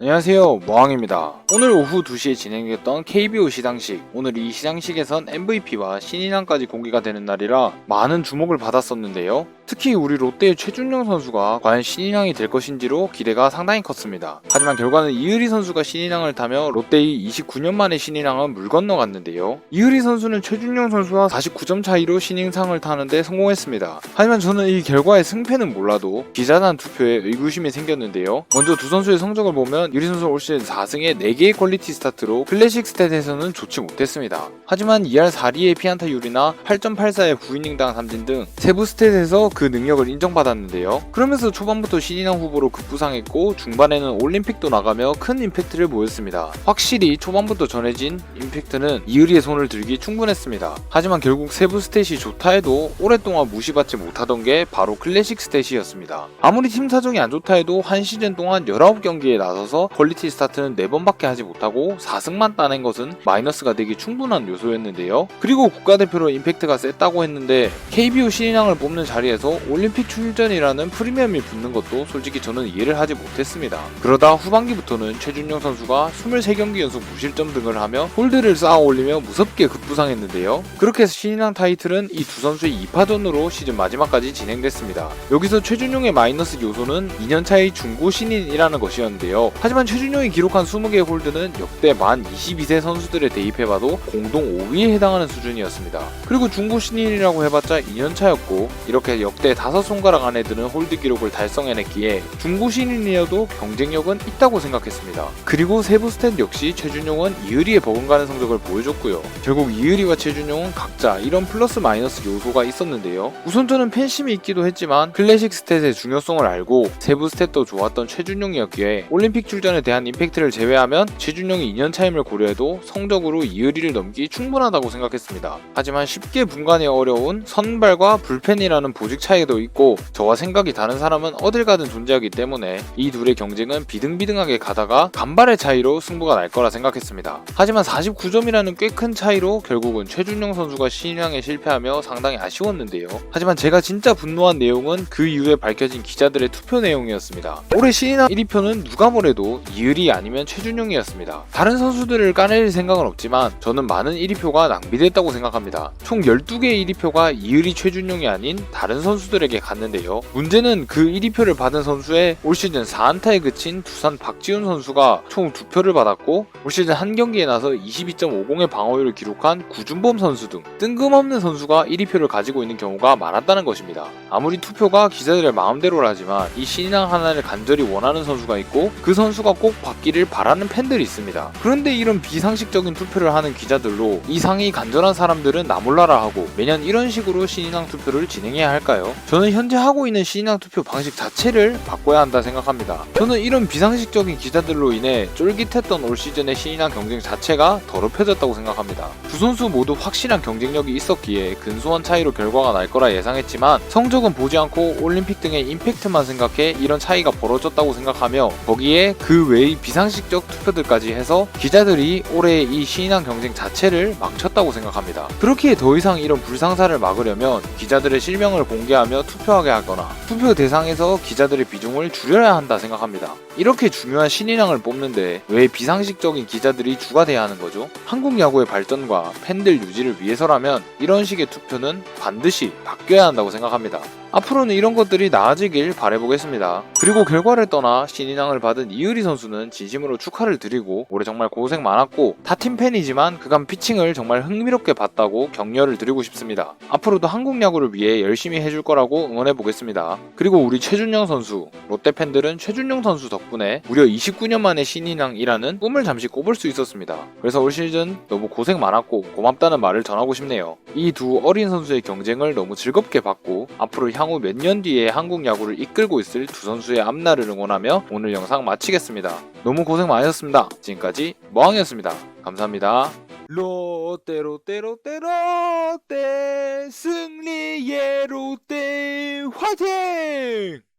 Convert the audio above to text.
안녕하세요, 모항입니다. 오늘 오후 2시에 진행됐던 KBO 시상식. 오늘 이 시상식에선 MVP와 신인왕까지 공개가 되는 날이라 많은 주목을 받았었는데요. 특히 우리 롯데의 최준용 선수가 과연 신인왕이 될 것인지로 기대가 상당히 컸습니다. 하지만 결과는 이의리 선수가 신인왕을 타며 롯데의 29년 만의 신인왕은 물 건너갔는데요. 이의리 선수는 최준용 선수와 49점 차이로 신인상을 타는데 성공했습니다. 하지만 저는 이 결과의 승패는 몰라도 기자단 투표에 의구심이 생겼는데요. 먼저 두 선수의 성적을 보면 이의리 선수 올 시즌 4승에 4개의 퀄리티 스타트로 클래식 스탯에서는 좋지 못했습니다. 하지만 2할 4리의 피안타율이나 8.84의 9이닝당 삼진 등 세부 스탯에서 그 능력을 인정받았는데요. 그러면서 초반부터 신인왕 후보로 급부상했고 중반에는 올림픽도 나가며 큰 임팩트를 보였습니다. 확실히 초반부터 전해진 임팩트는 이의리의 손을 들기 충분했습니다. 하지만 결국 세부 스탯이 좋다 해도 오랫동안 무시받지 못하던 게 바로 클래식 스탯이었습니다. 아무리 팀 사정이 안 좋다 해도 한 시즌 동안 19경기에 나서서 퀄리티 스타트는 4번밖에 하지 못하고 4승만 따낸 것은 마이너스가 되기 충분한 요소였는데요. 그리고 국가대표로 임팩트가 셌다고 했는데 KBO 신인왕을 뽑는 자리에서 올림픽 출전이라는 프리미엄이 붙는 것도 솔직히 저는 이해를 하지 못했습니다. 그러다 후반기부터는 최준용 선수가 23경기 연속 무실점 등을 하며 홀드를 쌓아 올리며 무섭게 급부상했는데요. 그렇게 해서 신인왕 타이틀은 이 두 선수의 2파전으로 시즌 마지막까지 진행됐습니다. 여기서 최준용의 마이너스 요소는 2년차의 중고 신인이라는 것이었는데요. 하지만 최준용이 기록한 20개의 홀드는 역대 만 22세 선수들에 대입해봐도 공동 5위에 해당하는 수준이었습니다. 그리고 중고 신인이라고 해봤자 2년차였고 이렇게 역대 5손가락 안에 드는 홀드 기록을 달성해냈기에 중고 신인이어도 경쟁력은 있다고 생각했습니다. 그리고 세부 스탯 역시 최준용은 이의리에 버금가는 성적을 보여줬고요. 결국 이의리와 최준용은 각자 이런 플러스 마이너스 요소가 있었는데요. 우선 저는 팬심이 있기도 했지만 클래식 스탯의 중요성을 알고 세부 스탯도 좋았던 최준용이었기에 올림픽 출전에 대한 임팩트를 제외하면 최준용이 2년 차임을 고려해도 성적으로 이의리를 넘기 충분하다고 생각했습니다. 하지만 쉽게 분간이 어려운 선발과 불펜이라는 보직 차이도 있고 저와 생각이 다른 사람은 어딜 가든 존재하기 때문에 이 둘의 경쟁은 비등비등하게 가다가 간발의 차이로 승부가 날 거라 생각했습니다. 하지만 49점이라는 꽤 큰 차이로 결국은 최준용 선수가 신인왕에 실패하며 상당히 아쉬웠는데요. 하지만 제가 진짜 분노한 내용은 그 이후에 밝혀진 기자들의 투표 내용이었습니다. 올해 신인왕 1위표는 누가 뭐래도 이의리 아니면 최준용이었습니다. 다른 선수들을 까낼 생각은 없지만 저는 많은 1위표가 낭비됐다고 생각합니다. 총 12개의 1위표가 이의리 최준용이 아닌 다른 선수들에게 갔는데요. 문제는 그 1위표를 받은 선수의 올 시즌 4안타에 그친 두산 박지훈 선수가 총 2표를 받았고 올 시즌 한 경기에 나서 22.50의 방어율을 기록한 구준범 선수 등 뜬금없는 선수가 1위표를 가지고 있는 경우가 많았다는 것입니다. 아무리 투표가 기자들의 마음대로라지만 이 신인왕 하나를 간절히 원하는 선수가 있고 그 선수가 꼭 받기를 바라는 팬들이 있습니다. 그런데 이런 비상식적인 투표를 하는 기자들로 이 상이 간절한 사람들은 나몰라라 하고 매년 이런 식으로 신인왕 투표를 진행해야 할까요? 저는 현재 하고 있는 신인왕 투표 방식 자체를 바꿔야 한다 생각합니다. 저는 이런 비상식적인 기자들로 인해 쫄깃했던 올 시즌의 신인왕 경쟁 자체가 더럽혀졌다고 생각합니다. 두 선수 모두 확실한 경쟁력이 있었기에 근소한 차이로 결과가 날 거라 예상했지만 성적은 보지 않고 올림픽 등의 임팩트만 생각해 이런 차이가 벌어졌다고 생각하며 거기에 그 외의 비상식적 투표들까지 해서 기자들이 올해 이 신인왕 경쟁 자체를 망쳤다고 생각합니다. 그렇기에 더 이상 이런 불상사를 막으려면 기자들의 실명을 공개하며 투표하게 하거나 투표 대상에서 기자들의 비중을 줄여야 한다 생각합니다. 이렇게 중요한 신인왕을 뽑는데 왜 비상식적인 기자들이 주가 돼야 하는 거죠? 한국 야구의 발전과 팬들 유지를 위해서라면 이런 식의 투표는 반드시 바뀌어야 한다고 생각합니다. 앞으로는 이런 것들이 나아지길 바라보겠습니다. 그리고 결과를 떠나 신인왕을 받은 이의리 선수는 진심으로 축하를 드리고 올해 정말 고생 많았고 타팀 팬이지만 그간 피칭을 정말 흥미롭게 봤다고 격려를 드리고 싶습니다. 앞으로도 한국 야구를 위해 열심히 해줄 거라고 응원해 보겠습니다. 그리고 우리 최준용 선수, 롯데 팬들은 최준용 선수 덕분에 무려 29년 만에 신인왕이라는 꿈을 잠시 꿔볼 수 있었습니다. 그래서 올 시즌 너무 고생 많았고 고맙다는 말을 전하고 싶네요. 이 두 어린 선수의 경쟁을 너무 즐겁게 봤고 앞으로 향후 몇 년 뒤에 한국 야구를 이끌고 있을 두 선수의 앞날을 응원하며 오늘 영상 마치겠습니다. 너무 고생 많으셨습니다. 지금까지 모항이었습니다. 감사합니다. 롯데 롯데 롯데 롯데 승리의 롯데 화이팅!